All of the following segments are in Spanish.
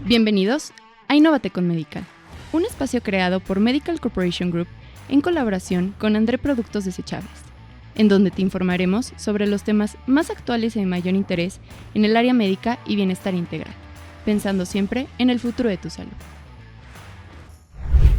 Bienvenidos a Innovate con Medical, un espacio creado por Medical Corporation Group en colaboración con André Productos Desechables, en donde te informaremos sobre los temas más actuales y de mayor interés en el área médica y bienestar integral, pensando siempre en el futuro de tu salud.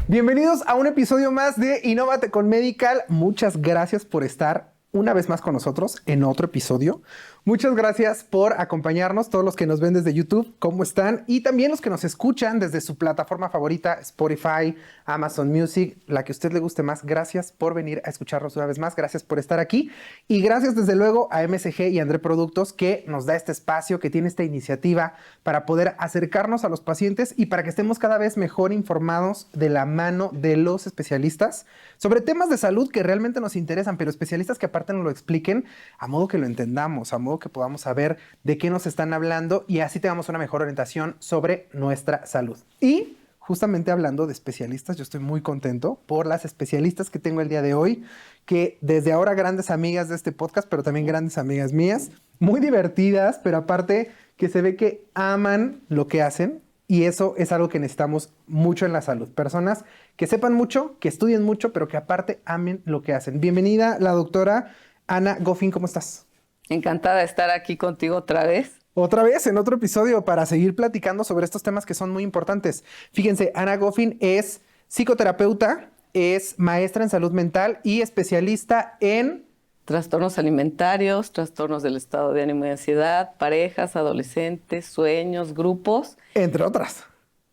Bienvenidos a un episodio más de Innovate con Medical. Muchas gracias por estar una vez más con nosotros en otro episodio. Muchas gracias por acompañarnos, todos los que nos ven desde YouTube, ¿cómo están? Y también los que nos escuchan desde su plataforma favorita, Spotify, Amazon Music, la que a usted le guste más. Gracias por venir a escucharnos una vez más, gracias por estar aquí. Y gracias desde luego a MSG y André Productos, que nos da este espacio, que tiene esta iniciativa para poder acercarnos a los pacientes y para que estemos cada vez mejor informados de la mano de los especialistas sobre temas de salud que realmente nos interesan, pero especialistas que aparte nos lo expliquen a modo que lo entendamos, a modo que podamos saber de qué nos están hablando y así tengamos una mejor orientación sobre nuestra salud. Y justamente hablando de especialistas, yo estoy muy contento por las especialistas que tengo el día de hoy, que desde ahora grandes amigas de este podcast, pero también grandes amigas mías, muy divertidas, pero aparte que se ve que aman lo que hacen. Y eso es algo que necesitamos mucho en la salud. Personas que sepan mucho, que estudien mucho, pero que aparte amen lo que hacen. Bienvenida, la doctora Ana Goffin. ¿Cómo estás? Encantada de estar aquí contigo otra vez. Otra vez en otro episodio para seguir platicando sobre estos temas que son muy importantes. Fíjense, Ana Goffin es psicoterapeuta, es maestra en salud mental y especialista en Trastornos alimentarios, trastornos del estado de ánimo y ansiedad, parejas, adolescentes, sueños, grupos. Entre otras.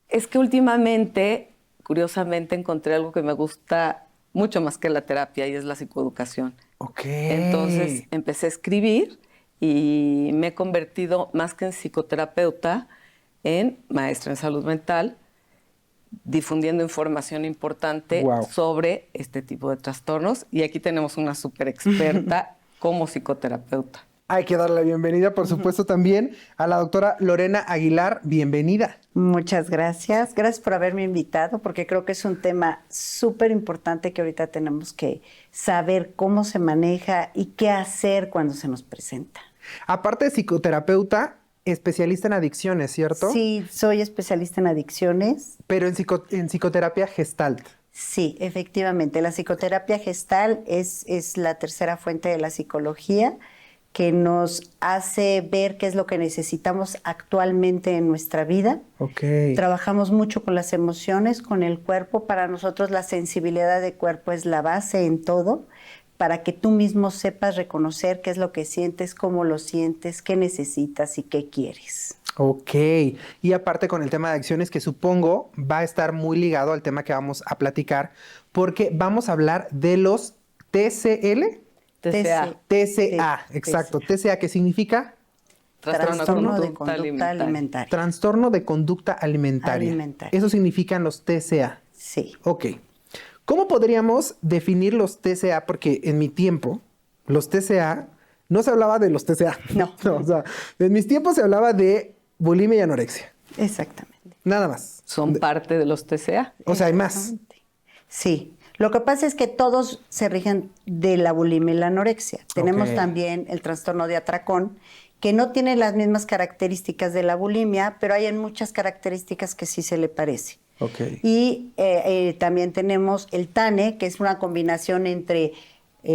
Es que últimamente, curiosamente, encontré algo que me gusta mucho más que la terapia y es la psicoeducación. Ok. Entonces empecé a escribir y me he convertido más que en psicoterapeuta en maestra en salud mental, difundiendo información importante sobre este tipo de trastornos. Y aquí tenemos una súper experta como psicoterapeuta. Hay que darle la bienvenida, por supuesto, también a la doctora Lorena Aguilar. Bienvenida. Muchas gracias. Gracias por haberme invitado, porque creo que es un tema súper importante que ahorita tenemos que saber cómo se maneja y qué hacer cuando se nos presenta. Aparte de psicoterapeuta, especialista en adicciones, ¿cierto? Sí, soy especialista en adicciones. Pero en psicoterapia Gestalt. Sí, efectivamente. La psicoterapia Gestalt es la tercera fuente de la psicología que nos hace ver qué es lo que necesitamos actualmente en nuestra vida. Okay. Trabajamos mucho con las emociones, con el cuerpo. Para nosotros la sensibilidad del cuerpo es la base en todo, para que tú mismo sepas reconocer qué es lo que sientes, cómo lo sientes, qué necesitas y qué quieres. Ok. Y aparte con el tema de adicciones, que supongo va a estar muy ligado al tema que vamos a platicar, porque vamos a hablar de los TCL. TCA. TCA, exacto. TCA, ¿qué significa? Trastorno de conducta alimentaria. Trastorno de conducta alimentaria. Eso significan los TCA. Sí. Ok. ¿Cómo podríamos definir los TCA? Porque en mi tiempo, los TCA, no se hablaba de los TCA. No. O sea, en mis tiempos se hablaba de bulimia y anorexia. Exactamente. Nada más. Son parte de los TCA. O sea, hay más. Sí. Lo que pasa es que todos se rigen de la bulimia y la anorexia. Tenemos también el trastorno de atracón, que no tiene las mismas características de la bulimia, pero hay en muchas características que sí se le parece. Okay. Y también tenemos el TANE, que es una combinación entre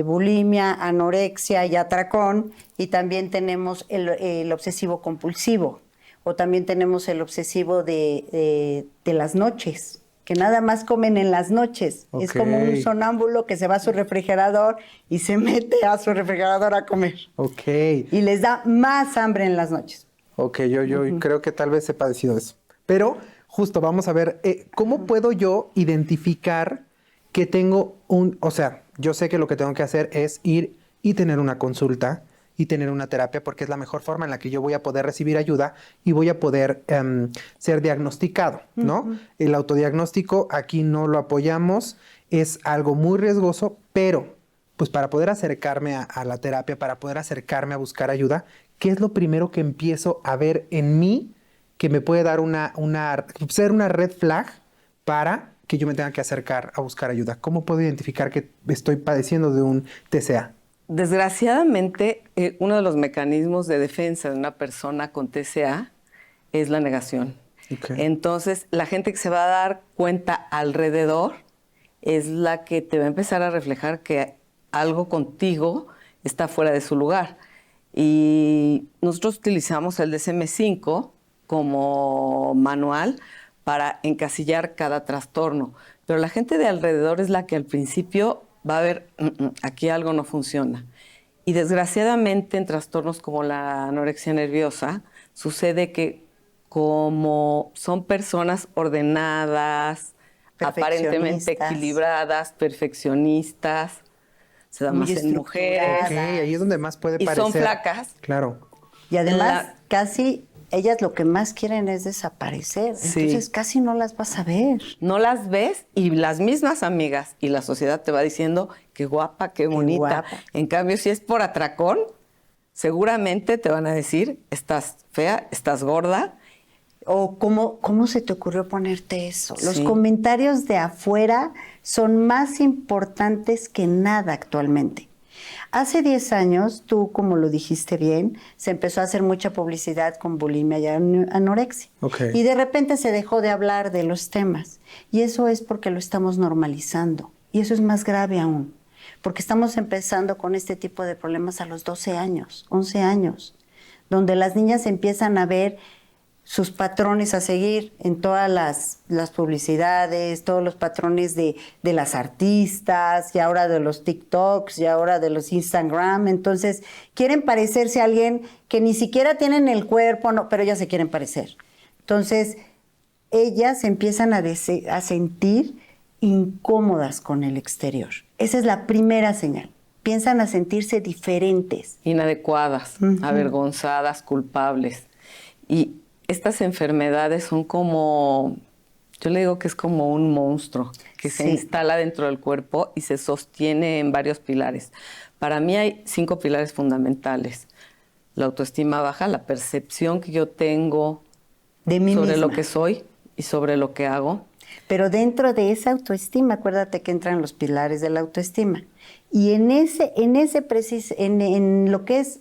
bulimia, anorexia y atracón, y también tenemos el obsesivo compulsivo, o también tenemos el obsesivo de las noches, que nada más comen en las noches. Okay. Es como un sonámbulo que se va a su refrigerador y se mete a su refrigerador a comer. Ok. Y les da más hambre en las noches. Ok, yo creo que tal vez he padecido eso. Pero justo vamos a ver, ¿cómo puedo yo identificar que tengo o sea, yo sé que lo que tengo que hacer es ir y tener una consulta y tener una terapia, porque es la mejor forma en la que yo voy a poder recibir ayuda y voy a poder ser diagnosticado, ¿no? El autodiagnóstico aquí no lo apoyamos, es algo muy riesgoso, pero pues para poder acercarme a la terapia, para poder acercarme a buscar ayuda, ¿qué es lo primero que empiezo a ver en mí que me puede dar ser una red flag para que yo me tenga que acercar a buscar ayuda? ¿Cómo puedo identificar que estoy padeciendo de un TCA? Desgraciadamente, uno de los mecanismos de defensa de una persona con TCA es la negación. Ok. Entonces, la gente que se va a dar cuenta alrededor es la que te va a empezar a reflejar que algo contigo está fuera de su lugar. Y nosotros utilizamos el DSM-5 como manual para encasillar cada trastorno. Pero la gente de alrededor es la que al principio va a ver, aquí algo no funciona. Y desgraciadamente en trastornos como la anorexia nerviosa sucede que como son personas ordenadas, aparentemente equilibradas, perfeccionistas, se da muy más en mujeres. Ok, ahí es donde más puede Y parecer. son flacas. Claro. Y además, casi ellas lo que más quieren es desaparecer. Sí. Entonces, casi no las vas a ver. No las ves y las mismas amigas y la sociedad te va diciendo qué guapa, qué bonita. guapa. En cambio, si es por atracón, seguramente te van a decir, estás fea, estás gorda. O cómo se te ocurrió ponerte eso. Los Sí. comentarios de afuera son más importantes que nada actualmente. Hace 10 años, tú, como lo dijiste bien, se empezó a hacer mucha publicidad con bulimia y anorexia. Ok. Y de repente se dejó de hablar de los temas. Y eso es porque lo estamos normalizando. Y eso es más grave aún. Porque estamos empezando con este tipo de problemas a los 12 años, 11 años, donde las niñas empiezan a ver sus patrones a seguir en todas las publicidades, todos los patrones de las artistas, y ahora de los TikToks, y ahora de los Instagram. Entonces, quieren parecerse a alguien que ni siquiera tienen el cuerpo, no, pero ellas se quieren parecer. Entonces, ellas empiezan a sentir incómodas con el exterior. Esa es la primera señal. Piensan a sentirse diferentes. Inadecuadas, avergonzadas, culpables. Y estas enfermedades son como, yo le digo que es como un monstruo que se instala dentro del cuerpo y se sostiene en varios pilares. Para mí hay 5 pilares fundamentales. La autoestima baja, la percepción que yo tengo De mí sobre misma. lo que soy y sobre lo que hago. Pero dentro de esa autoestima, acuérdate que entran los pilares de la autoestima. Y en lo que es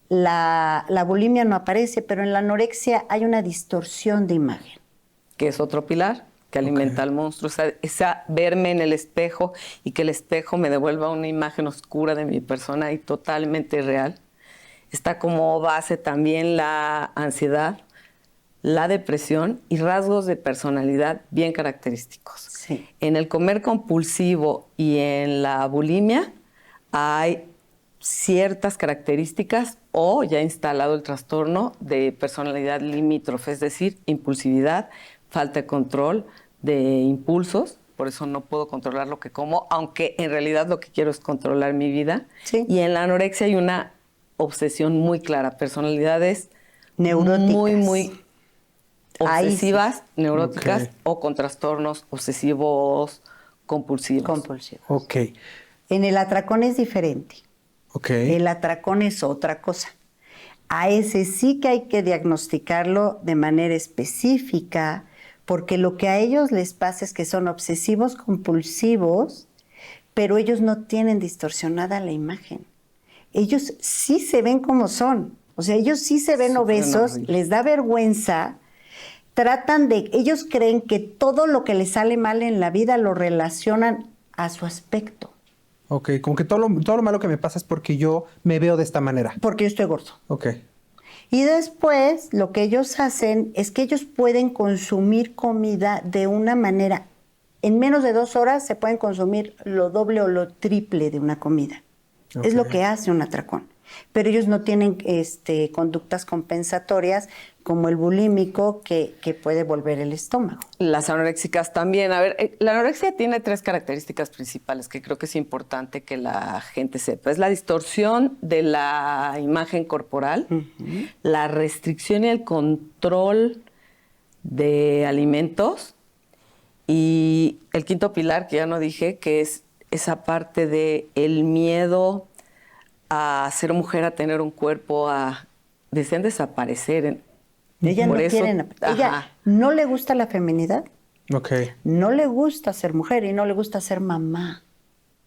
la bulimia no aparece, pero en la anorexia hay una distorsión de imagen. Que es otro pilar que alimenta al monstruo, esa verme en el espejo y que el espejo me devuelva una imagen oscura de mi persona y totalmente real. Está como base también la ansiedad, la depresión y rasgos de personalidad bien característicos. Sí. En el comer compulsivo y en la bulimia hay ciertas características o ya instalado el trastorno de personalidad limítrofe, es decir, impulsividad, falta de control de impulsos, por eso no puedo controlar lo que como, aunque en realidad lo que quiero es controlar mi vida. Sí. Y en la anorexia hay una obsesión muy clara, personalidades Neuróticas. muy obsesivas, Ahí neuróticas Ok. o con trastornos obsesivos compulsivos. Compulsivo. Ok. En el atracón es diferente. Ok. El atracón es otra cosa. A ese sí que hay que diagnosticarlo de manera específica, porque lo que a ellos les pasa es que son obsesivos compulsivos, pero ellos no tienen distorsionada la imagen. Ellos sí se ven como son. O sea, ellos sí se ven Sufren obesos, horrible. les da vergüenza, ellos creen que todo lo que les sale mal en la vida lo relacionan a su aspecto, Ok, como que todo lo malo que me pasa es porque yo me veo de esta manera. porque yo estoy gordo. Ok. Y después lo que ellos hacen es que ellos pueden consumir comida de una manera, en menos de 2 horas se pueden consumir lo doble o lo triple de una comida. Ok. Es lo que hace un atracón. Pero ellos no tienen conductas compensatorias como el bulímico que puede volver el estómago. Las anoréxicas también. A ver, la anorexia tiene 3 características principales que creo que es importante que la gente sepa. Es la distorsión de la imagen corporal, la restricción y el control de alimentos y el quinto pilar que ya no dije, que es esa parte de el miedo a ser mujer, a tener un cuerpo, desean desaparecer. Ella Por no eso- quieren, Ajá. ella no le gusta la feminidad, Ok. no le gusta ser mujer y no le gusta ser mamá.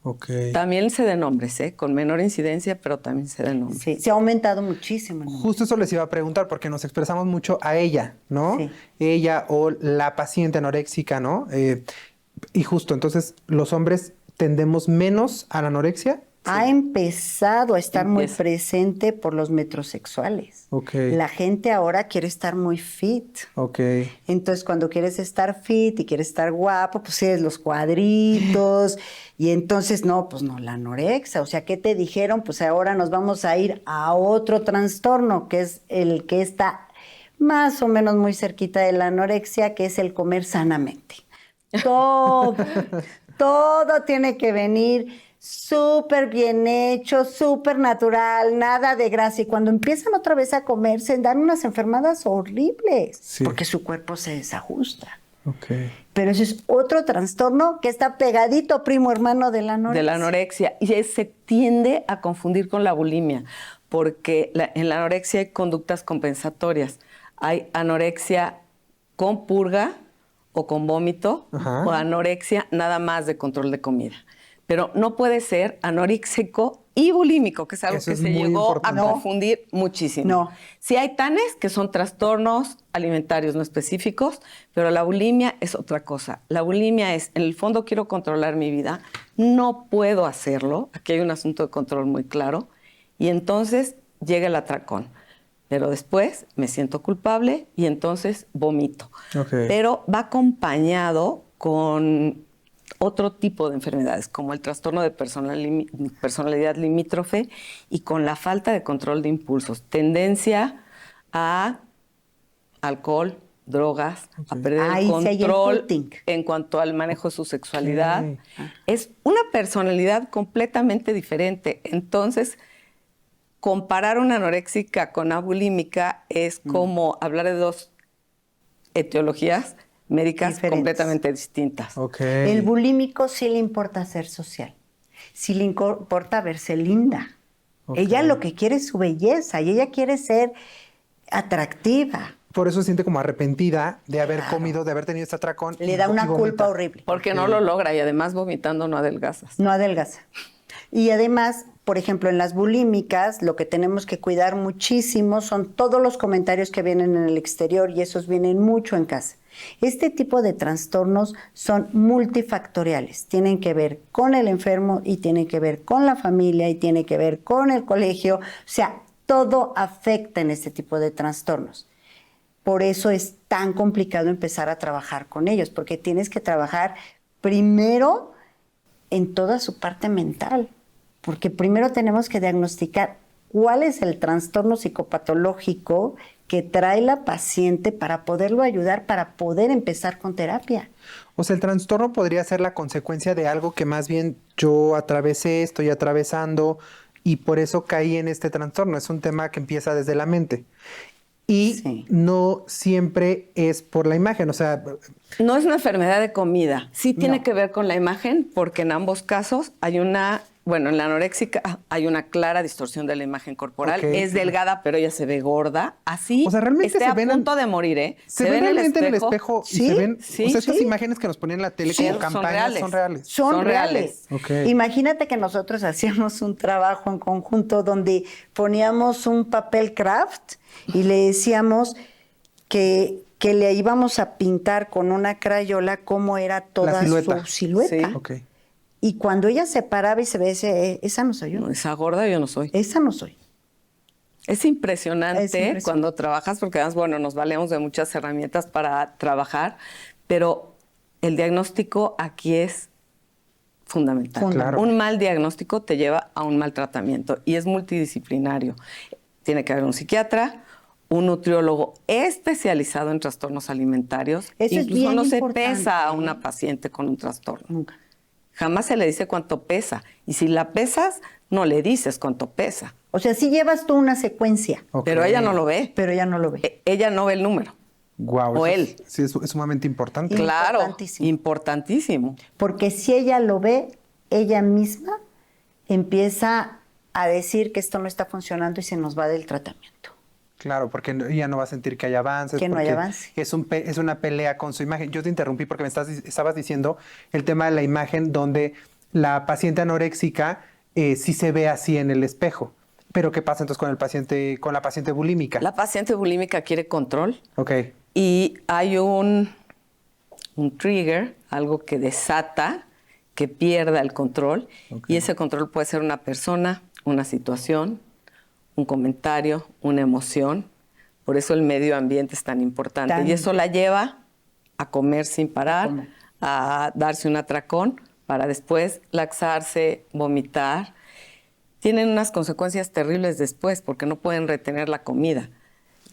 Ok. También sé de nombres, con menor incidencia, pero también sé de nombres. Sí, se ha aumentado muchísimo. Justo eso les iba a preguntar porque nos expresamos mucho a ella, ¿no? Sí. Ella o la paciente anoréxica, ¿no? Y justo, entonces, los hombres tendemos menos a la anorexia. Ha empezado a estar muy Empieza. presente por los metrosexuales. Ok. La gente ahora quiere estar muy fit. Ok. Entonces, cuando quieres estar fit y quieres estar guapo, pues tienes los cuadritos. Y entonces, no, pues no, la anorexia. O sea, ¿qué te dijeron? Pues ahora nos vamos a ir a otro trastorno, que es el que está más o menos muy cerquita de la anorexia, que es el comer sanamente. Todo, todo tiene que venir súper bien hecho, súper natural, nada de grasa. Y cuando empiezan otra vez a comer, se dan unas enfermedades horribles, Sí. porque su cuerpo se desajusta. Ok. Pero ese es otro trastorno que está pegadito, primo hermano de la anorexia. De la anorexia. Y se tiende a confundir con la bulimia, porque en la anorexia hay conductas compensatorias. Hay anorexia con purga o con vómito, Ajá. o anorexia nada más de control de comida. Pero no puede ser anoréxico y bulímico, que es algo Eso que es se muy llegó importante. a confundir muchísimo. No. Sí hay TANES, que son trastornos alimentarios no específicos, pero la bulimia es otra cosa. La bulimia es, en el fondo quiero controlar mi vida, no puedo hacerlo, aquí hay un asunto de control muy claro, y entonces llega el atracón. Pero después me siento culpable y entonces vomito. Ok. Pero va acompañado con otro tipo de enfermedades, como el trastorno de personalidad limítrofe y con la falta de control de impulsos, tendencia a alcohol, drogas, a perder Ahí el sí hay el control cutting. en cuanto al manejo de su sexualidad. Ok. Es una personalidad completamente diferente. Entonces, comparar una anoréxica con una bulímica es como hablar de dos etiologías médicas Diferentes. completamente distintas. Ok. El bulímico sí le importa ser social, sí le importa verse linda. Ok. Ella lo que quiere es su belleza y ella quiere ser atractiva. Por eso se siente como arrepentida de haber comido, de haber tenido este atracón. Le y da una vomita. culpa horrible. Porque no lo logra y además vomitando no adelgazas. No adelgaza. Y además, por ejemplo, en las bulímicas, lo que tenemos que cuidar muchísimo son todos los comentarios que vienen en el exterior y esos vienen mucho en casa. Este tipo de trastornos son multifactoriales. Tienen que ver con el enfermo y tienen que ver con la familia y tienen que ver con el colegio. O sea, todo afecta en este tipo de trastornos. Por eso es tan complicado empezar a trabajar con ellos, porque tienes que trabajar primero en toda su parte mental, porque primero tenemos que diagnosticar cuál es el trastorno psicopatológico que trae la paciente para poderlo ayudar, para poder empezar con terapia. O sea, el trastorno podría ser la consecuencia de algo que más bien yo atravesé, estoy atravesando y por eso caí en este trastorno. Es un tema que empieza desde la mente. Y Sí. no siempre es por la imagen, o sea, No es una enfermedad de comida. Sí tiene No. que ver con la imagen, porque en ambos casos hay una, bueno, en la anoréxica hay una clara distorsión de la imagen corporal. Ok. Es delgada, pero ella se ve gorda. Así O sea, realmente esté se a ven en- punto de morir, ¿eh? se ven realmente en el espejo y Sí, se ven, sí, o sea, estas sí. imágenes que nos ponían en la tele Sí, como son campañas reales. son reales. Son Son reales. reales. Ok. Imagínate que nosotros hacíamos un trabajo en conjunto donde poníamos un papel craft y le decíamos que le íbamos a pintar con una crayola cómo era toda silueta. su silueta. Sí. Ok. Y cuando ella se paraba y se veía, esa no soy yo. No, esa gorda yo no soy. Esa no soy. Es impresionante, Es impresionante. cuando trabajas, porque además, bueno, nos valemos de muchas herramientas para trabajar, pero el diagnóstico aquí es fundamental. Claro. Un mal diagnóstico te lleva a un mal tratamiento y es multidisciplinario. Tiene que haber un psiquiatra, un nutriólogo especializado en trastornos alimentarios. Eso es Incluso bien no se importante, pesa a ¿eh? una paciente con un trastorno. Nunca. Jamás se le dice cuánto pesa. Y si la pesas, no le dices cuánto pesa. O sea, sí llevas tú una secuencia, Ok. Pero ella no lo ve. pero ella no lo ve. Ella no ve el número. Guau, O eso él. sí, es sumamente importante. Claro, Importantísimo. importantísimo. Porque si ella lo ve, ella misma empieza a decir que esto no está funcionando y se nos va del tratamiento. Claro, porque ella no va a sentir que hay avances. Que no hay porque avance. Es una pelea con su imagen. Yo te interrumpí porque estabas diciendo el tema de la imagen donde la paciente anoréxica sí se ve así en el espejo. Pero ¿qué pasa entonces con la paciente bulímica? La paciente bulímica quiere control. Ok. Y hay un trigger, algo que desata que pierda el control. Okay. Y ese control puede ser una persona, una situación, un comentario, una emoción. Por eso el medio ambiente es tan importante. Y eso la lleva a comer sin parar, a darse un atracón para después laxarse, vomitar. Tienen unas consecuencias terribles después porque no pueden retener la comida.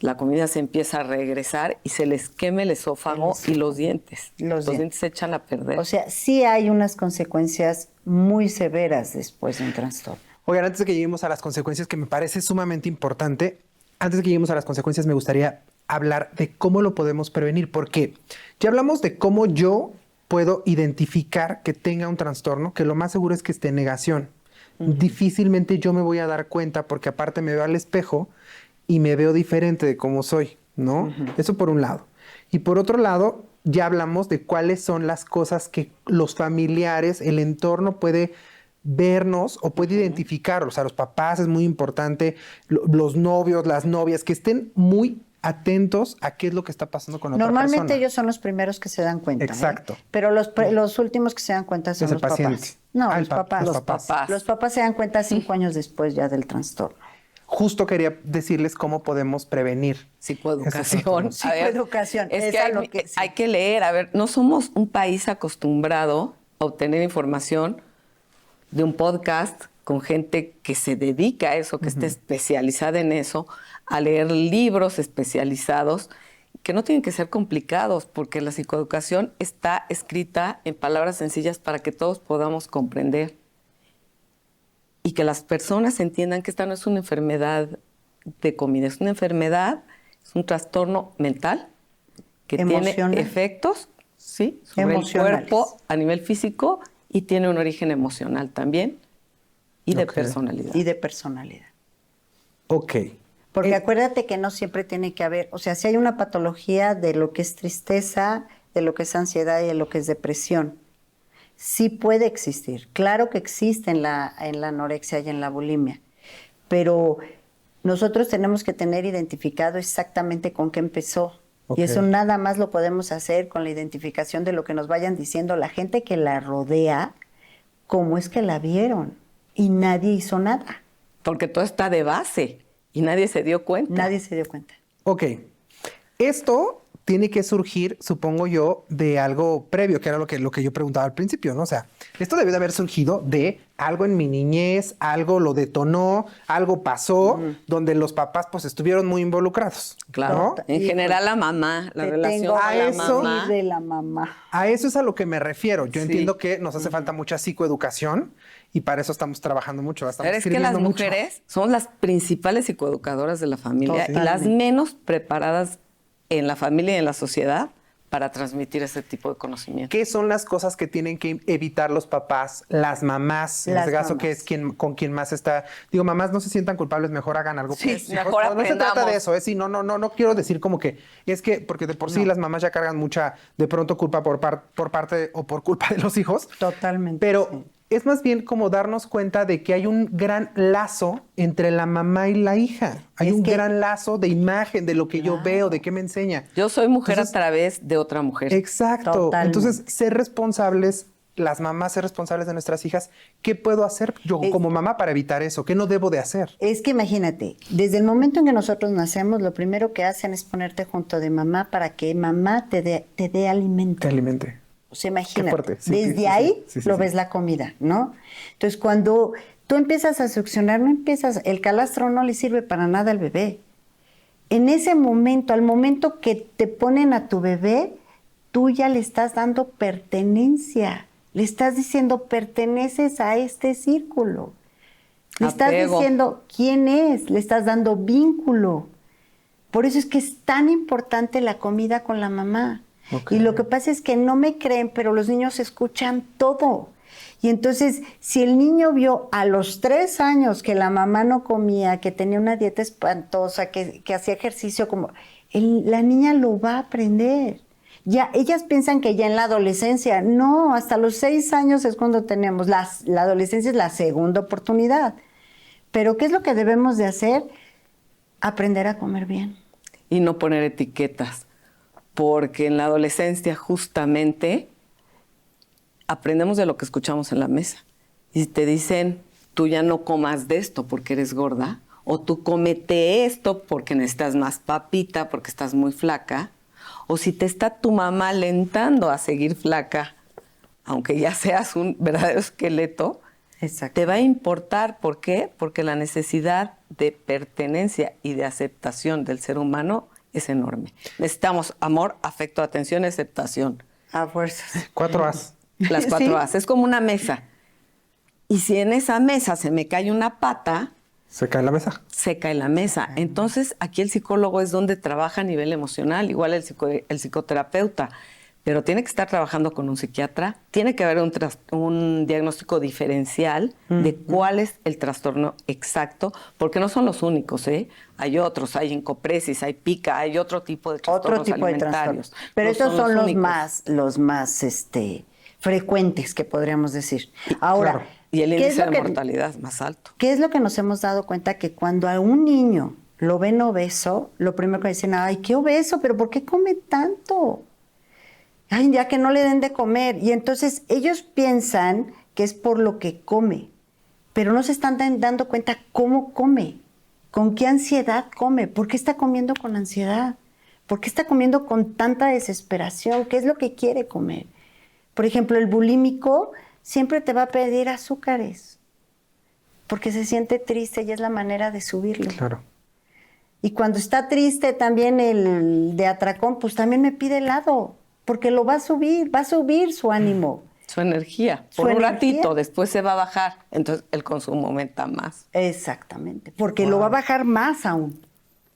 La comida se empieza a regresar y se les quema el esófago y los dientes. Los dientes se echan a perder. O sea, sí hay unas consecuencias muy severas después de un trastorno. Oigan, antes de que lleguemos a las consecuencias, que me parece sumamente importante, antes de que lleguemos a las consecuencias, me gustaría hablar de cómo lo podemos prevenir, porque ya hablamos de cómo yo puedo identificar que tenga un trastorno, que lo más seguro es que esté en negación. Difícilmente yo me voy a dar cuenta porque aparte me veo al espejo y me veo diferente de cómo soy, ¿no? Eso por un lado. Y por otro lado, ya hablamos de cuáles son las cosas que los familiares, el entorno puede vernos o puede identificar. O sea, los papás es muy importante, los novios, las novias, que estén muy atentos a qué es lo que está pasando con otra persona. Normalmente ellos son los primeros que se dan cuenta. Exacto. Pero los últimos que se dan cuenta son los papás. No, los papás. Los papás se dan cuenta 5 años después ya del trastorno. Justo quería decirles cómo podemos prevenir. Psicoeducación. Psicoeducación. Es que hay que leer. A ver, no somos un país acostumbrado a obtener información de un podcast con gente que se dedica a eso, que esté especializada en eso, a leer libros especializados que no tienen que ser complicados, porque la psicoeducación está escrita en palabras sencillas para que todos podamos comprender y que las personas entiendan que esta no es una enfermedad de comida, es una enfermedad, es un trastorno mental que tiene efectos, ¿sí?, sobre el cuerpo a nivel físico y tiene un origen emocional también y de personalidad. Y de personalidad. Ok. Porque acuérdate que no siempre tiene que haber, o sea, si hay una patología de lo que es tristeza, de lo que es ansiedad y de lo que es depresión, sí puede existir. Claro que existe en la anorexia y en la bulimia, pero nosotros tenemos que tener identificado exactamente con qué empezó. Okay. Y eso nada más lo podemos hacer con la identificación de lo que nos vayan diciendo la gente que la rodea, cómo es que la vieron y nadie hizo nada. Porque todo está de base. Y nadie se dio cuenta. Nadie se dio cuenta. Ok. Esto tiene que surgir, supongo yo, de algo previo, que era lo que yo preguntaba al principio, ¿no? O sea, esto debe de haber surgido de algo en mi niñez, algo lo detonó, algo pasó, donde los papás pues estuvieron muy involucrados. Claro. ¿No? En general la mamá, la relación a la mamá. De la mamá. A eso es a lo que me refiero. Yo entiendo que nos hace falta mucha psicoeducación y para eso estamos trabajando mucho. Pero es que las mujeres son las principales psicoeducadoras de la familia y las menos preparadas en la familia y en la sociedad para transmitir ese tipo de conocimiento. ¿Qué son las cosas que tienen que evitar los papás, las mamás, en este caso, que es con quien más está? Digo, mamás, no se sientan culpables, mejor hagan algo. Sí, mejor aprendamos. No se trata de eso, sí, no quiero decir como que es que, porque de por sí las mamás ya cargan mucha, de pronto, culpa por parte o por culpa de los hijos. Totalmente. Pero es más bien como darnos cuenta de que hay un gran lazo entre la mamá y la hija. Hay un gran lazo de imagen, de lo que yo veo, de qué me enseña. Yo soy mujer a través de otra mujer. Exacto. Totalmente. Entonces, ser responsables, las mamás ser responsables de nuestras hijas. ¿Qué puedo hacer yo como mamá para evitar eso? ¿Qué no debo de hacer? Es que imagínate, desde el momento en que nosotros nacemos, lo primero que hacen es ponerte junto de mamá para que mamá te dé alimento. Te alimente. O sea, imagínate, sí, desde ahí lo ves la comida, ¿no? Entonces, cuando tú empiezas a succionar, el calastro no le sirve para nada al bebé. En ese momento, al momento que te ponen a tu bebé, tú ya le estás dando pertenencia. Le estás diciendo, perteneces a este círculo. Le estás diciendo quién es, le estás dando vínculo. Por eso es que es tan importante la comida con la mamá. Okay. Y lo que pasa es que no me creen, pero los niños escuchan todo. Y entonces, si el niño vio a los 3 años que la mamá no comía, que tenía una dieta espantosa, que hacía ejercicio, la niña lo va a aprender. Ya, ellas piensan que ya en la adolescencia, no, hasta los 6 años es cuando tenemos, la adolescencia es la segunda oportunidad. Pero ¿qué es lo que debemos de hacer? Aprender a comer bien. Y no poner etiquetas, porque en la adolescencia justamente aprendemos de lo que escuchamos en la mesa. Y te dicen, tú ya no comas de esto porque eres gorda, o tú cómete esto porque necesitas más papita, porque estás muy flaca, o si te está tu mamá alentando a seguir flaca, aunque ya seas un verdadero esqueleto, Exacto. te va a importar. ¿Por qué? Porque la necesidad de pertenencia y de aceptación del ser humano es enorme. Necesitamos amor, afecto, atención y aceptación. A fuerzas. 4 As. Las 4 Sí. A's. Es como una mesa. Y si en esa mesa se me cae una pata, Se cae la mesa. se cae la mesa. Entonces, aquí el psicólogo es donde trabaja a nivel emocional, igual el psicoterapeuta, pero tiene que estar trabajando con un psiquiatra, tiene que haber un diagnóstico diferencial de cuál es el trastorno exacto, porque no son los únicos, ¿eh? Hay otros, hay encopresis, hay pica, hay otro tipo de trastornos Otro tipo de alimentarios. trastornos. Pero No estos son los únicos. más frecuentes que podríamos decir. Ahora, Claro. Y el ¿qué es índice lo de que- mortalidad más alto. ¿Qué es lo que nos hemos dado cuenta? Que cuando a un niño lo ven obeso, lo primero que dicen, ay, qué obeso, pero ¿por qué come tanto? Ay, ya que no le den de comer. Y entonces ellos piensan que es por lo que come, pero no se están dando cuenta cómo come, con qué ansiedad come, por qué está comiendo con ansiedad, por qué está comiendo con tanta desesperación, qué es lo que quiere comer. Por ejemplo, el bulímico siempre te va a pedir azúcares, porque se siente triste y es la manera de subirlo. Claro. Y cuando está triste también el de atracón, pues también me pide helado, porque lo va a subir su ánimo. Su energía. Su Por un energía. ratito, después se va a bajar. Entonces el consumo aumenta más. Exactamente, porque lo va a bajar más aún,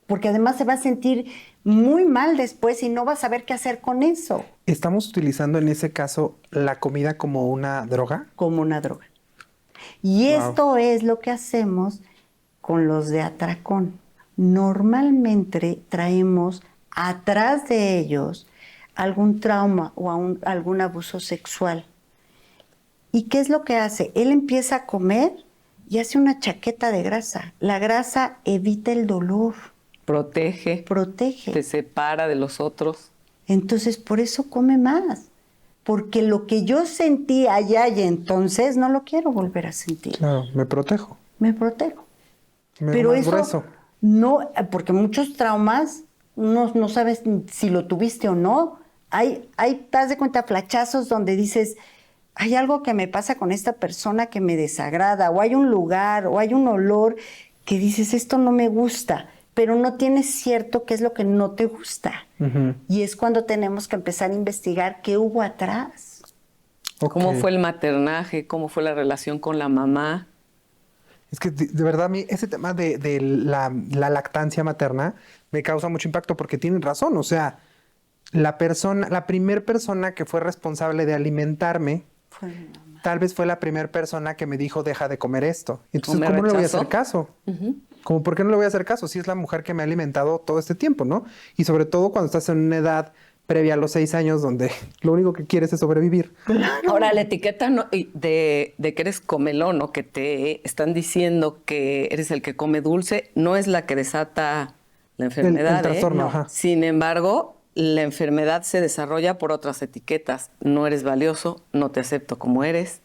porque además se va a sentir muy mal después y no va a saber qué hacer con eso, ¿Estamos utilizando en ese caso la comida como una droga? como una droga. Y Wow. esto es lo que hacemos con los de atracón. Normalmente traemos atrás de ellos algún trauma o algún abuso sexual. ¿Y qué es lo que hace? Él empieza a comer y hace una chaqueta de grasa. La grasa evita el dolor, Protege, protege. te separa de los otros. Entonces, por eso come más. Porque lo que yo sentí allá y entonces no lo quiero volver a sentir. Claro, me protejo. Me protejo. Me Pero más eso grueso. no, porque muchos traumas no sabes si lo tuviste o no. Hay, te das de cuenta, flachazos donde dices, hay algo que me pasa con esta persona que me desagrada, o hay un lugar, o hay un olor que dices, esto no me gusta, pero no tienes cierto qué es lo que no te gusta. Ujú. Y es cuando tenemos que empezar a investigar qué hubo atrás. Ok. ¿Cómo fue el maternaje? ¿Cómo fue la relación con la mamá? Es que de verdad a mí ese tema de la lactancia materna me causa mucho impacto porque tienen razón. O sea, la primer persona que fue responsable de alimentarme, Fue mi mamá. tal vez fue la primera persona que me dijo, deja de comer esto. Entonces, me ¿cómo no le voy a rechazó. hacer caso? Como, ¿por qué no le voy a hacer caso? Si es la mujer que me ha alimentado todo este tiempo, ¿no? Y sobre todo cuando estás en una edad previa a los 6 años donde lo único que quieres es sobrevivir. Ahora, la etiqueta de que eres comelón o que te están diciendo que eres el que come dulce no es la que desata la enfermedad. el trastorno, No. ajá. Sin embargo, la enfermedad se desarrolla por otras etiquetas. No eres valioso, no te acepto como eres,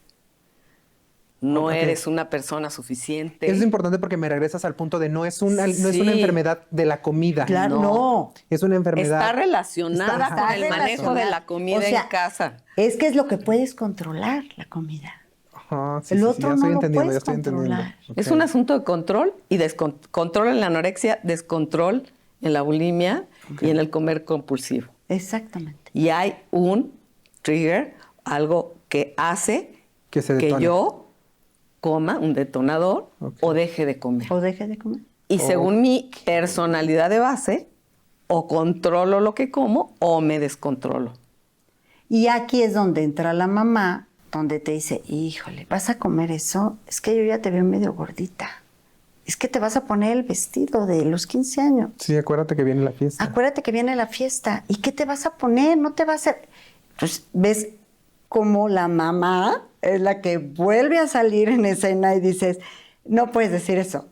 no Ok. eres una persona suficiente. Eso es importante porque me regresas al punto de no es una Sí. enfermedad de la comida. Claro, no. Es una enfermedad. Está relacionada Está- con el manejo de la comida O sea, en casa. Es que es lo que puedes controlar, la comida. Ajá, sí, El sí, sí, otro ya no estoy lo entendiendo, ya puedes estoy entendiendo. controlar. Ok. Es un asunto de control y control en la anorexia, descontrol en la bulimia y en el comer compulsivo. Exactamente. Y hay un trigger, algo que hace Que se que detone. yo coma, un detonador, Ok. o deje de comer. O deje de comer. Y según mi personalidad de base, o controlo lo que como o me descontrolo. Y aquí es donde entra la mamá, donde te dice, híjole, ¿vas a comer eso? Es que yo ya te veo medio gordita. es que te vas a poner el vestido de los 15 años. Sí, acuérdate que viene la fiesta. Acuérdate que viene la fiesta. ¿Y qué te vas a poner? No te vas a... Entonces, ves como la mamá es la que vuelve a salir en escena y dices, no puedes decir eso.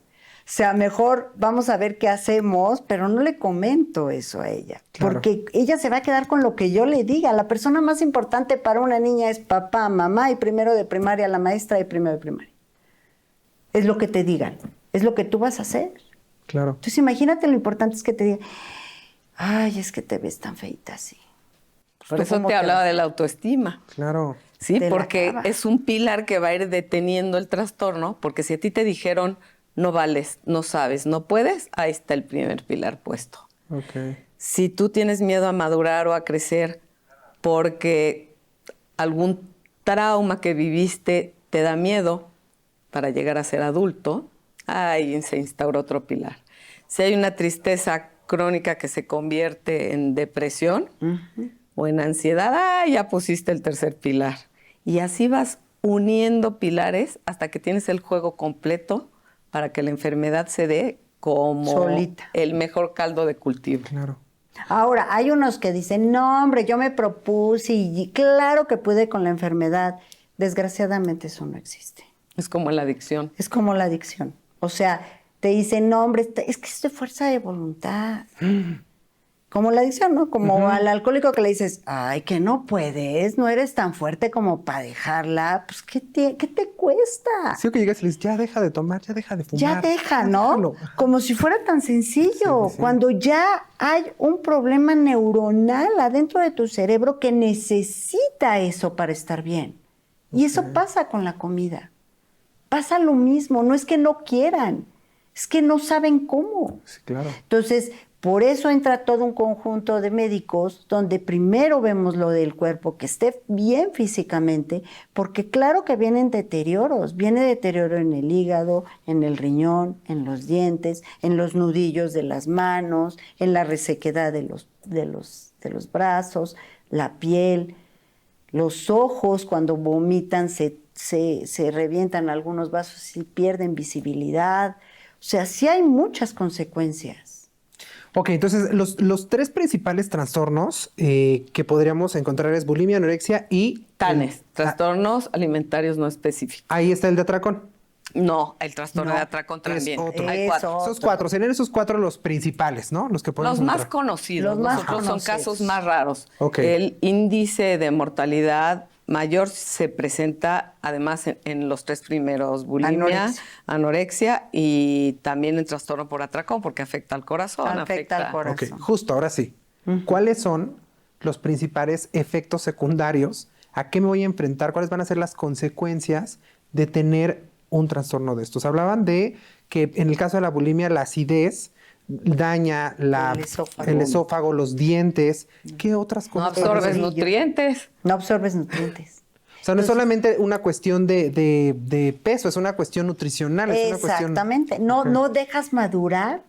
O sea, mejor vamos a ver qué hacemos, pero no le comento eso a ella. Claro. Porque ella se va a quedar con lo que yo le diga. La persona más importante para una niña es papá, mamá y primero de primaria, la maestra de primero de primaria. Es lo que te digan. Es lo que tú vas a hacer. Claro. Entonces imagínate lo importante es que te digan, ay, es que te ves tan feita así. Por ¿Tú eso cómo te te hablaba vas? de la autoestima. Claro. Sí, Te la porque acabas. es un pilar que va a ir deteniendo el trastorno, porque si a ti te dijeron no vales, no sabes, no puedes, ahí está el primer pilar puesto. Ok. Si tú tienes miedo a madurar o a crecer porque algún trauma que viviste te da miedo para llegar a ser adulto, ahí se instaura otro pilar. Si hay una tristeza crónica que se convierte en depresión o en ansiedad, ya pusiste el tercer pilar. Y así vas uniendo pilares hasta que tienes el juego completo para que la enfermedad se dé como Solita. el mejor caldo de cultivo. Claro. Ahora, hay unos que dicen, no, hombre, yo me propuse y claro que pude con la enfermedad. Desgraciadamente eso no existe. Es como la adicción. Es como la adicción. O sea, te dicen, no, hombre, es que es de fuerza de voluntad. Como la adicción, ¿no? Como al alcohólico que le dices, ay, que no puedes, no eres tan fuerte como para dejarla. Pues, ¿qué te cuesta? Sí, o que llegas y le dices, ya deja de tomar, ya deja de fumar. Ya deja, ¿no? déjalo. Como si fuera tan sencillo. Sí, sí. Cuando ya hay un problema neuronal adentro de tu cerebro que necesita eso para estar bien. Y eso pasa con la comida. Pasa lo mismo. No es que no quieran, es que no saben cómo. Sí, claro. Entonces, por eso entra todo un conjunto de médicos donde primero vemos lo del cuerpo, que esté bien físicamente, porque claro que vienen deterioros. Viene deterioro en el hígado, en el riñón, en los dientes, en los nudillos de las manos, en la resequedad de los brazos, la piel, los ojos cuando vomitan se revientan algunos vasos y pierden visibilidad. O sea, sí hay muchas consecuencias. Ok, entonces los tres principales trastornos que podríamos encontrar es bulimia, anorexia y... TANES, trastornos alimentarios no específicos. Ahí está el de atracón. No, el trastorno No, de atracón también. es otro. Hay cuatro. Esos cuatro, serían esos cuatro los principales, ¿no? Los que podemos Los más encontrar. conocidos. Los más Nosotros son conocidos. casos más raros. Ok. El índice de mortalidad mayor se presenta además en los tres primeros: bulimia, anorexia y también el trastorno por atracón, porque afecta al corazón. Afecta al corazón. Ok, justo, ahora sí. ¿Cuáles son los principales efectos secundarios? ¿A qué me voy a enfrentar? ¿Cuáles van a ser las consecuencias de tener un trastorno de estos? Hablaban de que en el caso de la bulimia, la acidez daña el esófago, los dientes. ¿Qué otras No cosas? absorbes Sí, nutrientes. No absorbes nutrientes. O sea, no es solamente una cuestión de peso, es una cuestión nutricional. Es una cuestión... Exactamente. No dejas madurar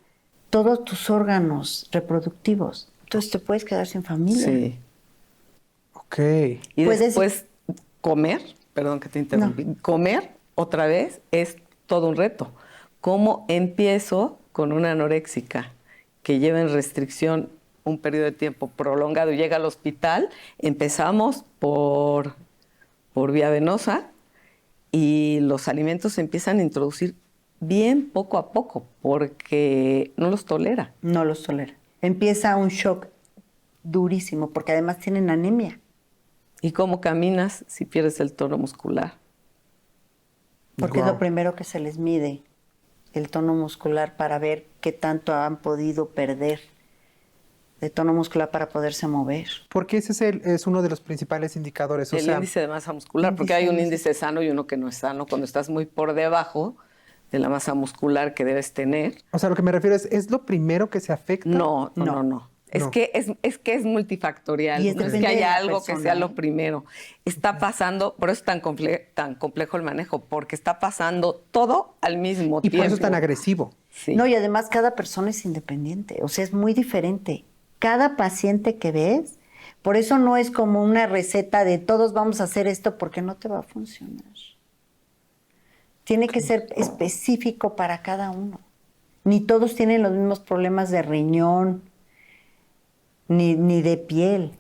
todos tus órganos reproductivos. Entonces te puedes quedar sin familia. Sí. Ok. Y Puedes- después comer, perdón que te interrumpí, comer otra vez es todo un reto. ¿Cómo empiezo con una anoréxica que lleva en restricción un periodo de tiempo prolongado y llega al hospital? Empezamos por vía venosa y los alimentos se empiezan a introducir bien poco a poco porque no los tolera. No los tolera. Empieza un shock durísimo porque además tienen anemia. ¿Y cómo caminas si pierdes el tono muscular? Porque es Guau. lo primero que se les mide, el tono muscular, para ver qué tanto han podido perder de tono muscular para poderse mover. Porque ese es uno de los principales indicadores. O El sea, índice de masa muscular, porque hay un índice sano y uno que no es sano. Cuando estás muy por debajo de la masa muscular que debes tener. o sea, lo que me refiero es lo primero que se afecta. No. Es No. que es multifactorial. Y No es depende que de haya la algo persona, que sea ¿eh? lo primero. Está pasando, por eso es tan complejo el manejo, porque está pasando todo al mismo Y tiempo. por eso es tan agresivo. Sí. No, y además cada persona es independiente, o sea, es muy diferente. Cada paciente que ves, por eso no es como una receta de todos vamos a hacer esto porque no te va a funcionar. Tiene que ser específico para cada uno. Ni todos tienen los mismos problemas de riñón, ni de piel.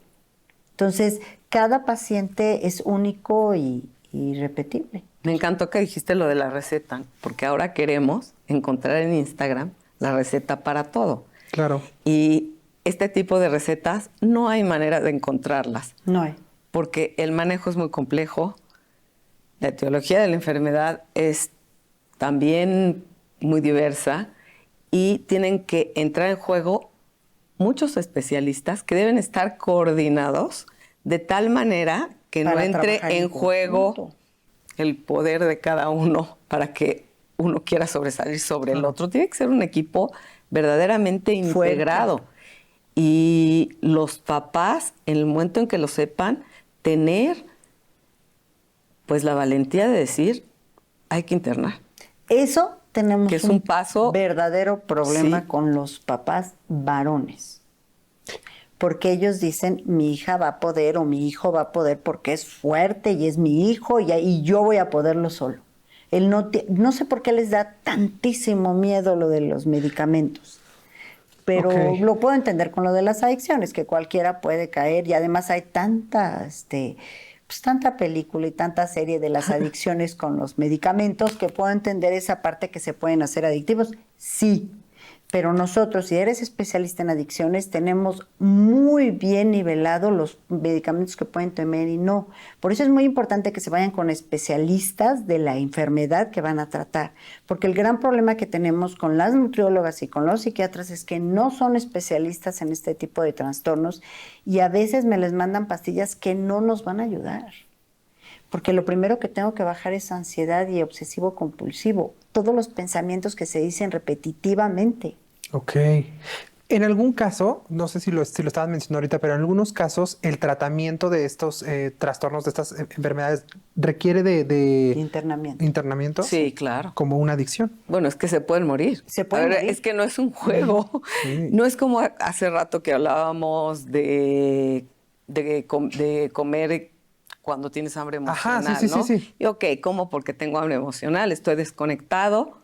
Entonces, cada paciente es único y irrepetible. Me encantó que dijiste lo de la receta, porque ahora queremos encontrar en Instagram la receta para todo. Claro. Y este tipo de recetas no hay manera de encontrarlas. No hay. Porque el manejo es muy complejo, la etiología de la enfermedad es también muy diversa y tienen que entrar en juego muchos especialistas que deben estar coordinados de tal manera que no Para entre trabajar en juego conjunto. el poder de cada uno para que uno quiera sobresalir sobre el otro. Tiene que ser un equipo verdaderamente Fuerte. integrado. Y los papás, en el momento en que lo sepan, tener pues la valentía de decir, hay que internar. Eso tenemos Que es un paso- verdadero problema Sí. con los papás varones. Porque ellos dicen, mi hija va a poder o mi hijo va a poder porque es fuerte y es mi hijo y yo voy a poderlo solo. Él no sé por qué les da tantísimo miedo lo de los medicamentos. Pero Ok. lo puedo entender con lo de las adicciones, que cualquiera puede caer y además hay tanta película y tanta serie de las adicciones con los medicamentos que puedo entender esa parte que se pueden hacer adictivos. Sí, pero nosotros, si eres especialista en adicciones, tenemos muy bien nivelado los medicamentos que pueden tomar y no. Por eso es muy importante que se vayan con especialistas de la enfermedad que van a tratar. Porque el gran problema que tenemos con las nutriólogas y con los psiquiatras es que no son especialistas en este tipo de trastornos y a veces me les mandan pastillas que no nos van a ayudar. Porque lo primero que tengo que bajar es ansiedad y obsesivo compulsivo. Todos los pensamientos que se dicen repetitivamente. Ok. En algún caso, no sé si lo estabas mencionando ahorita, pero en algunos casos el tratamiento de estos trastornos, de estas enfermedades, requiere de Internamiento. internamiento. Sí, claro. Como una adicción. Bueno, es que se pueden morir. Se pueden morir. Es que no es un juego. Sí. No es como hace rato que hablábamos de comer cuando tienes hambre Ajá, emocional, sí, sí, ¿no? sí, sí. Y ok, como porque tengo hambre emocional, estoy desconectado,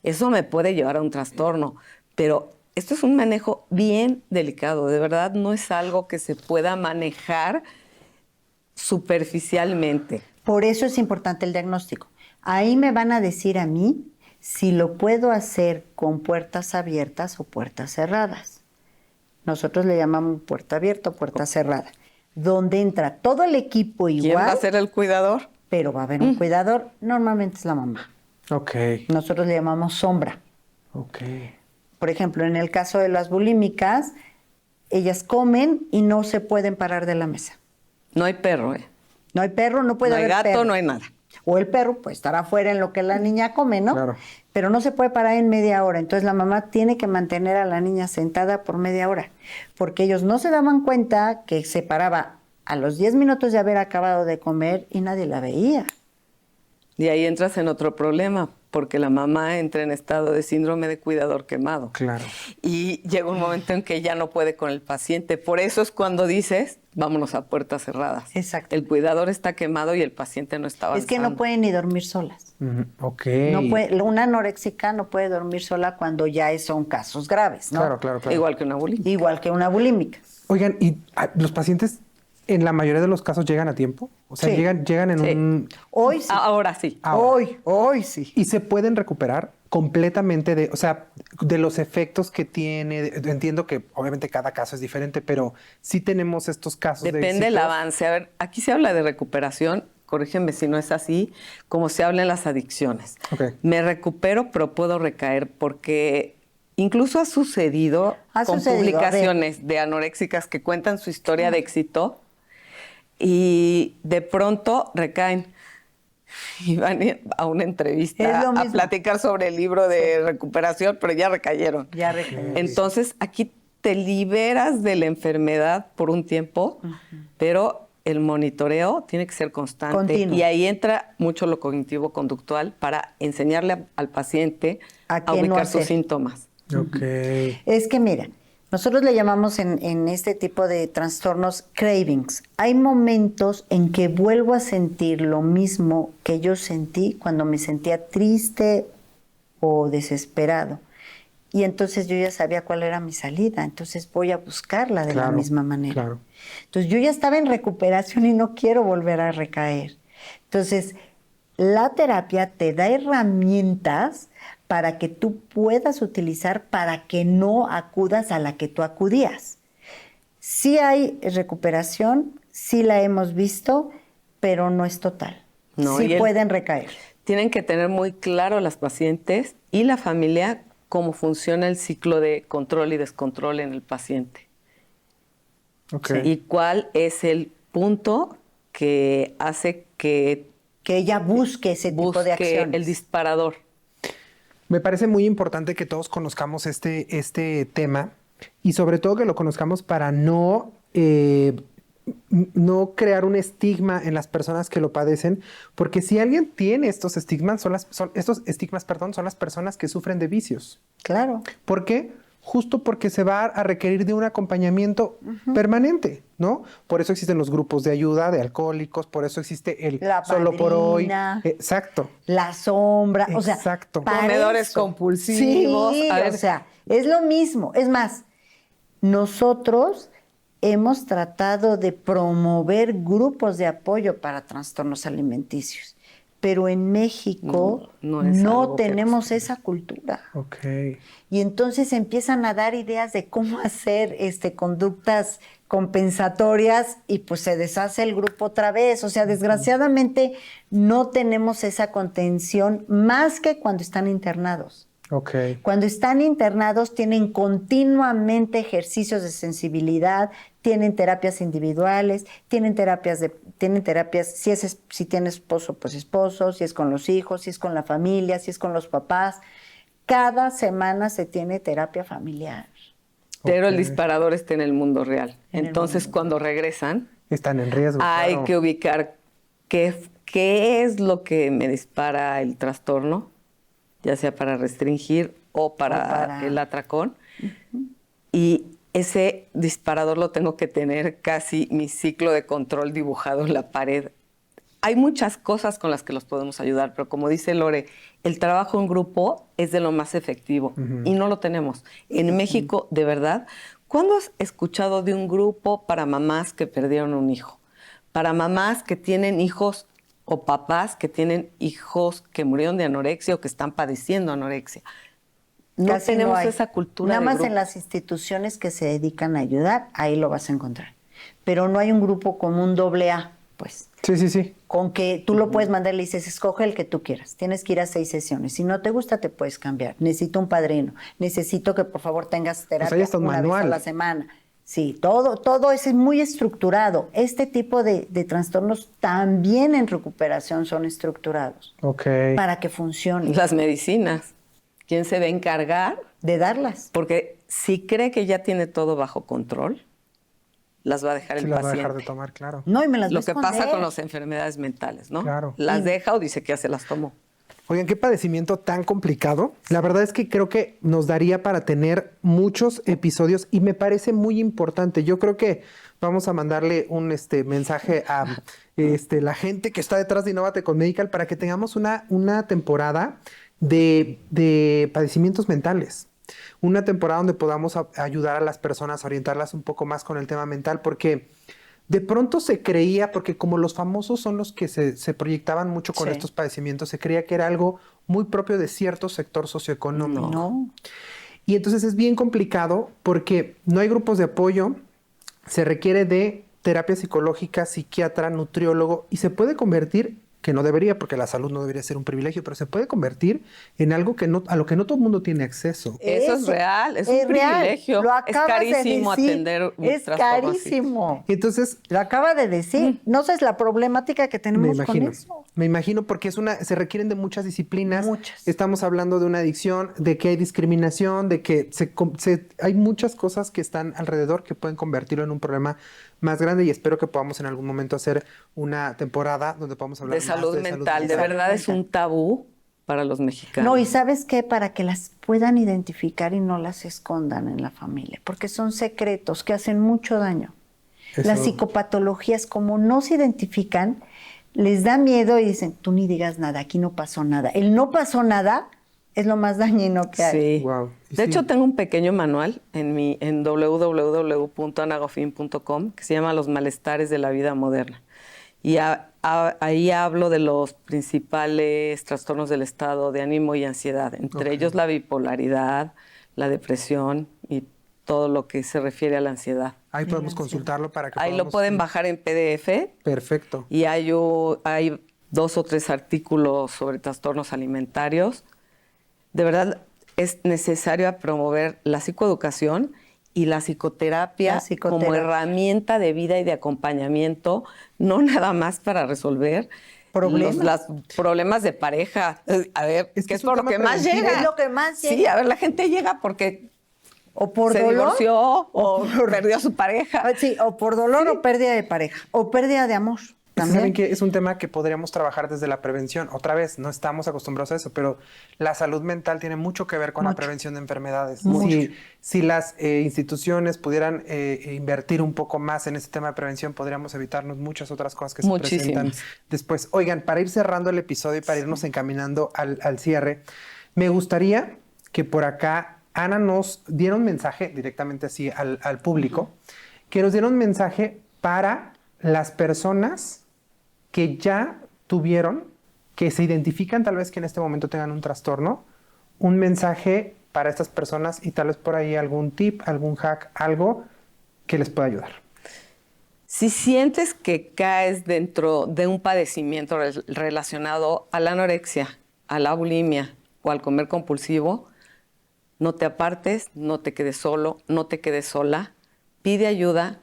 eso me puede llevar a un trastorno. Pero esto es un manejo bien delicado. De verdad, no es algo que se pueda manejar superficialmente. Por eso es importante el diagnóstico. Ahí me van a decir a mí si lo puedo hacer con puertas abiertas o puertas cerradas. Nosotros le llamamos puerta abierta o puerta cerrada, donde entra todo el equipo igual, ¿Quién va a ser el cuidador? pero va a haber un cuidador, normalmente es la mamá. Ok. Nosotros le llamamos sombra. Ok. Por ejemplo, en el caso de las bulímicas, ellas comen y no se pueden parar de la mesa. No hay perro, ¿eh? No hay perro, no puede No hay haber gato, perro. no hay nada. O el perro puede estar afuera en lo que la niña come, ¿no? Claro. Pero no se puede parar en media hora. Entonces la mamá tiene que mantener a la niña sentada por media hora. Porque ellos no se daban cuenta que se paraba a los 10 minutos de haber acabado de comer y nadie la veía. Y ahí entras en otro problema, porque la mamá entra en estado de síndrome de cuidador quemado. Claro. Y llega un momento en que ya no puede con el paciente. Por eso es cuando dices, vámonos a puertas cerradas. Exacto. El cuidador está quemado y el paciente no está avanzando. Es que no pueden ni dormir solas. Ok. No puede, una anoréxica no puede dormir sola cuando ya son casos graves, ¿no? Claro, claro, claro. Igual que una bulímica. Igual que una bulímica. Oigan, ¿y los pacientes en la mayoría de los casos llegan a tiempo? O sea, Sí. llegan en Sí. un... Hoy sí. Ahora sí. Ahora. Hoy sí. Y se pueden recuperar completamente de los efectos que tiene. Entiendo que obviamente cada caso es diferente, pero sí tenemos estos casos de Depende del éxitos. avance. A ver, aquí se habla de recuperación, corrígeme si no es así, como se habla en las adicciones. Ok. Me recupero, pero puedo recaer porque incluso ha sucedido con sucedido, a ver. publicaciones de anoréxicas que cuentan su historia de éxito y de pronto recaen. Y van a una Es entrevista lo a mismo. platicar sobre el libro de recuperación, pero ya recayeron. Ya recayeron. Entonces, aquí te liberas de la enfermedad por un tiempo, pero el monitoreo tiene que ser constante. Continuo. Y ahí entra mucho lo cognitivo-conductual para enseñarle al paciente ¿A a qué no ubicar sus hacer? síntomas. Ok. Es que mira, Nosotros le llamamos en este tipo de trastornos cravings. Hay momentos en que vuelvo a sentir lo mismo que yo sentí cuando me sentía triste o desesperado. Y entonces yo ya sabía cuál era mi salida, entonces voy a buscarla de la misma manera. Claro. Entonces yo ya estaba en recuperación y no quiero volver a recaer. Entonces, la terapia te da herramientas para que tú puedas utilizar para que no acudas a la que tú acudías. Sí hay recuperación, sí la hemos visto, pero no es total. No, sí pueden recaer. Tienen que tener muy claro las pacientes y la familia cómo funciona el ciclo de control y descontrol en el paciente. Okay. Y cuál es el punto que hace que ella busque ese tipo de acciones. El disparador. Me parece muy importante que todos conozcamos este tema y sobre todo que lo conozcamos para no crear un estigma en las personas que lo padecen, porque si alguien tiene estos estigmas, son las personas que sufren de vicios. Claro. ¿Por qué? Justo porque se va a requerir de un acompañamiento permanente, ¿no? Por eso existen los grupos de ayuda de alcohólicos, por eso existe el La Solo por Hoy. Padrina, Exacto. La Sombra. Exacto. O sea, Comedores eso. compulsivos. Sí, o sea, es lo mismo. Es más, nosotros hemos tratado de promover grupos de apoyo para trastornos alimenticios, pero en México no tenemos esa cultura. Ok. Y entonces empiezan a dar ideas de cómo hacer conductas compensatorias y pues se deshace el grupo otra vez. O sea, desgraciadamente no tenemos esa contención más que cuando están internados. Ok. Cuando están internados tienen continuamente ejercicios de sensibilidad, tienen terapias individuales, tienen terapias, si tiene esposo, pues esposo, si es con los hijos, si es con la familia, si es con los papás. Cada semana se tiene terapia familiar. Pero el disparador está en el mundo real. Entonces, cuando regresan, están en riesgo. Hay que ubicar qué es lo que me dispara el trastorno, ya sea para restringir o para el atracón. Y ese disparador lo tengo que tener casi mi ciclo de control dibujado en la pared. Hay muchas cosas con las que los podemos ayudar, pero como dice Lore, el trabajo en grupo es de lo más efectivo y no lo tenemos. En México, de verdad, ¿cuándo has escuchado de un grupo para mamás que perdieron un hijo? Para mamás que tienen hijos o papás que tienen hijos que murieron de anorexia o que están padeciendo anorexia. No tenemos esa cultura. Nada de más grupo. en las instituciones que se dedican a ayudar, ahí lo vas a encontrar. Pero no hay un grupo como un AA, pues. Sí. Con que tú lo puedes mandar y le dices, escoge el que tú quieras. Tienes que ir a 6 sesiones. Si no te gusta, te puedes cambiar. Necesito un padrino. Necesito que por favor tengas terapia una vez a la semana. Sí, todo es muy estructurado. Este tipo de trastornos también en recuperación son estructurados. Ok. Para que funcionen. Las medicinas. ¿Quién se va a encargar? De darlas. Porque si cree que ya tiene todo bajo control, las va a dejar el las va a paciente. dejar de tomar, claro. No, y me las Lo va a que esconder. pasa con las enfermedades mentales, ¿no? Claro. Las deja o dice que ya se las tomó. Oigan, qué padecimiento tan complicado. La verdad es que creo que nos daría para tener muchos episodios y me parece muy importante. Yo creo que vamos a mandarle un mensaje a la gente que está detrás de Innovate con Medical para que tengamos una temporada de padecimientos mentales. Una temporada donde podamos ayudar a las personas a orientarlas un poco más con el tema mental, porque de pronto se creía, porque como los famosos son los que se proyectaban mucho con estos padecimientos, se creía que era algo muy propio de cierto sector socioeconómico. No. Y entonces es bien complicado porque no hay grupos de apoyo, se requiere de terapia psicológica, psiquiatra, nutriólogo, y se puede convertir, que no debería, porque la salud no debería ser un privilegio, pero se puede convertir en algo a lo que no todo el mundo tiene acceso. Eso es real, es un privilegio. Lo Es acabas carísimo de decir. atender un Es trastorno así. carísimo. Entonces, Lo acaba de decir. No sabes la problemática que tenemos con eso. Me imagino porque se requieren de muchas disciplinas. Muchas. Estamos hablando de una adicción, de que hay discriminación, de que hay muchas cosas que están alrededor que pueden convertirlo en un problema más grande, y espero que podamos en algún momento hacer una temporada donde podamos hablar De más salud mental. De mental. verdad es un tabú para los mexicanos. No, y ¿sabes qué? Para que las puedan identificar y no las escondan en la familia, porque son secretos que hacen mucho daño. Eso. Las psicopatologías, como no se identifican, les da miedo y dicen, tú ni digas nada, aquí no pasó nada. El no pasó nada es lo más dañino que hay. Sí. Wow. De hecho, tengo un pequeño manual en www.anagofin.com que se llama Los malestares de la vida moderna. Y ahí hablo de los principales trastornos del estado de ánimo y ansiedad, entre ellos la bipolaridad, la depresión y todo lo que se refiere a la ansiedad. Ahí podemos consultarlo para que Ahí lo podamos- pueden bajar en PDF. Perfecto. Y hay 2 o 3 artículos sobre trastornos alimentarios. De verdad, es necesario promover la psicoeducación y la psicoterapia, como herramienta de vida y de acompañamiento, no nada más para resolver los problemas de pareja. A ver, Es que es es un por lo tema que más preventivo. llega. Es lo que más Sí, llega. a ver, la gente llega porque O por se dolor. divorció o perdió a su pareja. Sí, o por dolor o pérdida de pareja. O pérdida de amor. También. Saben que es un tema que podríamos trabajar desde la prevención. Otra vez, no estamos acostumbrados a eso, pero la salud mental tiene mucho que ver con la prevención de enfermedades. Si las instituciones pudieran invertir un poco más en este tema de prevención, podríamos evitarnos muchas otras cosas que se presentan después. Oigan, para ir cerrando el episodio y para irnos encaminando al cierre, me gustaría que por acá Ana nos diera un mensaje directamente así al público, que nos diera un mensaje para las personas que ya tuvieron, que se identifican tal vez que en este momento tengan un trastorno, un mensaje para estas personas y tal vez por ahí algún tip, algún hack, algo que les pueda ayudar. Si sientes que caes dentro de un padecimiento relacionado a la anorexia, a la bulimia o al comer compulsivo, no te apartes, no te quedes solo, no te quedes sola, pide ayuda,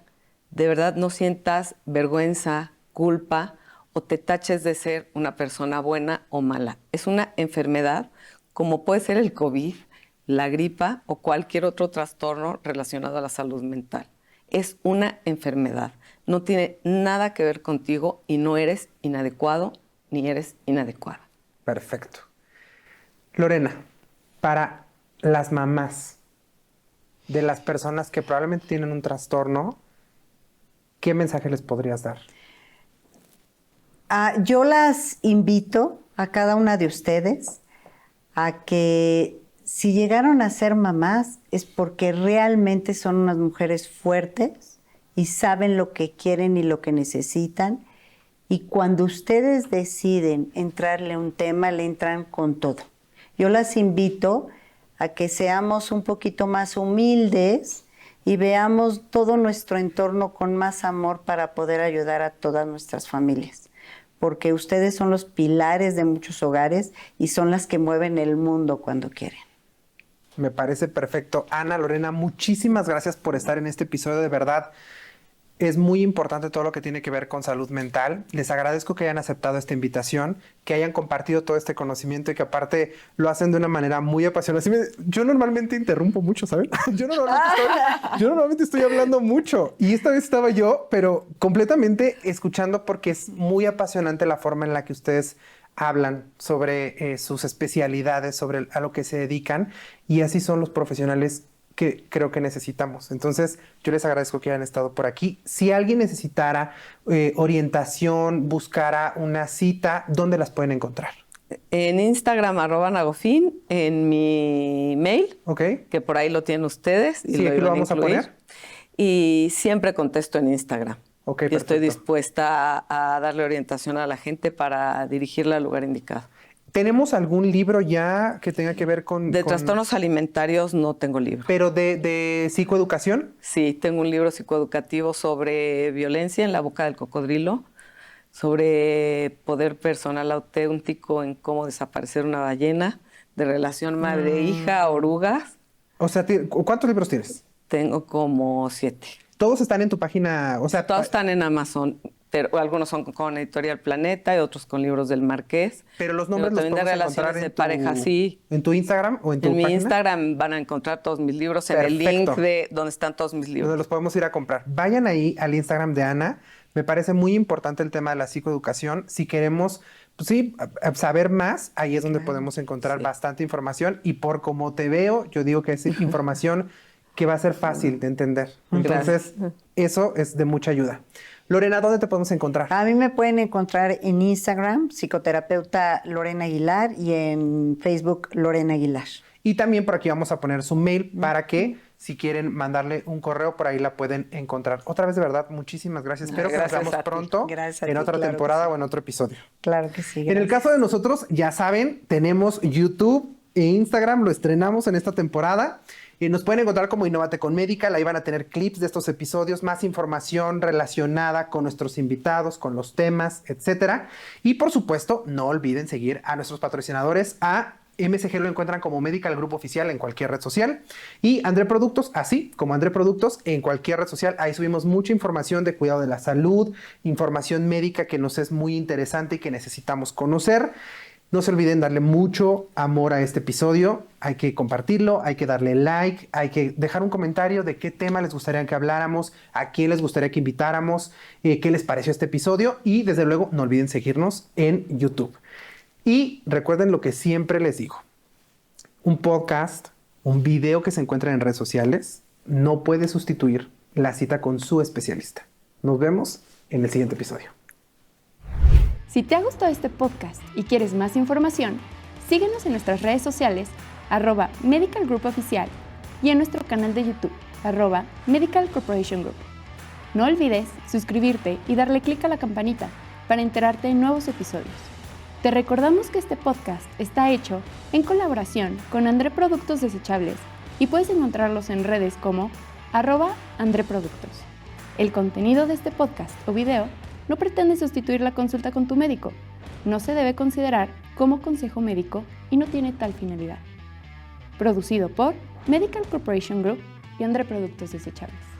de verdad no sientas vergüenza, culpa o te taches de ser una persona buena o mala. Es una enfermedad como puede ser el COVID, la gripa o cualquier otro trastorno relacionado a la salud mental. Es una enfermedad, no tiene nada que ver contigo y no eres inadecuado ni eres inadecuada. Perfecto. Lorena, para las mamás de las personas que probablemente tienen un trastorno, ¿qué mensaje les podrías dar? Yo las invito a cada una de ustedes a que si llegaron a ser mamás es porque realmente son unas mujeres fuertes y saben lo que quieren y lo que necesitan. Y cuando ustedes deciden entrarle a un tema, le entran con todo. Yo las invito a que seamos un poquito más humildes y veamos todo nuestro entorno con más amor para poder ayudar a todas nuestras familias. Porque ustedes son los pilares de muchos hogares y son las que mueven el mundo cuando quieren. Me parece perfecto. Ana, Lorena, muchísimas gracias por estar en este episodio. De verdad, es muy importante todo lo que tiene que ver con salud mental. Les agradezco que hayan aceptado esta invitación, que hayan compartido todo este conocimiento y que aparte lo hacen de una manera muy apasionada. Yo normalmente interrumpo mucho, ¿saben? Yo normalmente estoy hablando mucho y esta vez estaba yo, pero completamente escuchando porque es muy apasionante la forma en la que ustedes hablan sobre sus especialidades, sobre a lo que se dedican y así son los profesionales que creo que necesitamos. Entonces, yo les agradezco que hayan estado por aquí. Si alguien necesitara orientación, buscara una cita, ¿dónde las pueden encontrar? En Instagram, @nagofin, en mi mail, que por ahí lo tienen ustedes. Y sí, aquí lo vamos a poner. Y siempre contesto en Instagram. Okay, y estoy dispuesta a darle orientación a la gente para dirigirla al lugar indicado. ¿Tenemos algún libro ya que tenga que ver con... trastornos alimentarios no tengo libro. ¿Pero de psicoeducación? Sí, tengo un libro psicoeducativo sobre violencia en la boca del cocodrilo, sobre poder personal auténtico en cómo desaparecer una ballena, de relación madre-hija, orugas. O sea, ¿cuántos libros tienes? Tengo como 7. ¿Todos están en tu página? O sea, todos están en Amazon. Pero algunos son con Editorial Planeta y otros con libros del Marqués. Pero los nombres los podemos encontrar de pareja, sí. ¿En tu Instagram o en tu página? En mi Instagram van a encontrar todos mis libros. Perfecto. En el link de donde están todos mis libros. Donde los podemos ir a comprar. Vayan ahí al Instagram de Ana. Me parece muy importante el tema de la psicoeducación. Si queremos pues sí, saber más, ahí es donde Claro, podemos encontrar sí. bastante información y por como te veo, yo digo que es información que va a ser fácil de entender. Entonces, eso es de mucha ayuda. Lorena, ¿dónde te podemos encontrar? A mí me pueden encontrar en Instagram, psicoterapeuta Lorena Aguilar, y en Facebook Lorena Aguilar. Y también por aquí vamos a poner su mail para que si quieren mandarle un correo, por ahí la pueden encontrar. Otra vez, de verdad, muchísimas gracias. Espero que nos Gracias veamos a ti. pronto Gracias a en ti, otra claro que temporada sí. o en otro episodio. Claro que sí. En el gracias. caso de nosotros, ya saben, tenemos YouTube e Instagram, lo estrenamos en esta temporada. Y nos pueden encontrar como Innovate con Medical, ahí van a tener clips de estos episodios, más información relacionada con nuestros invitados, con los temas, etcétera. Y por supuesto, no olviden seguir a nuestros patrocinadores, a MSG lo encuentran como Medical Group Oficial en cualquier red social y André Productos, así como André Productos en cualquier red social. Ahí subimos mucha información de cuidado de la salud, información médica que nos es muy interesante y que necesitamos conocer. No se olviden darle mucho amor a este episodio. Hay que compartirlo, hay que darle like, hay que dejar un comentario de qué tema les gustaría que habláramos, a quién les gustaría que invitáramos, qué les pareció este episodio y desde luego no olviden seguirnos en YouTube. Y recuerden lo que siempre les digo. Un podcast, un video que se encuentra en redes sociales no puede sustituir la cita con su especialista. Nos vemos en el siguiente episodio. Si te ha gustado este podcast y quieres más información, síguenos en nuestras redes sociales, @Medical Group Oficial, y en nuestro canal de YouTube, @Medical Corporation Group. No olvides suscribirte y darle clic a la campanita para enterarte de nuevos episodios. Te recordamos que este podcast está hecho en colaboración con André Productos Desechables y puedes encontrarlos en redes como @AndréProductos. El contenido de este podcast o video no pretende sustituir la consulta con tu médico, no se debe considerar como consejo médico y no tiene tal finalidad. Producido por Medical Corporation Group y André Productos Desechables.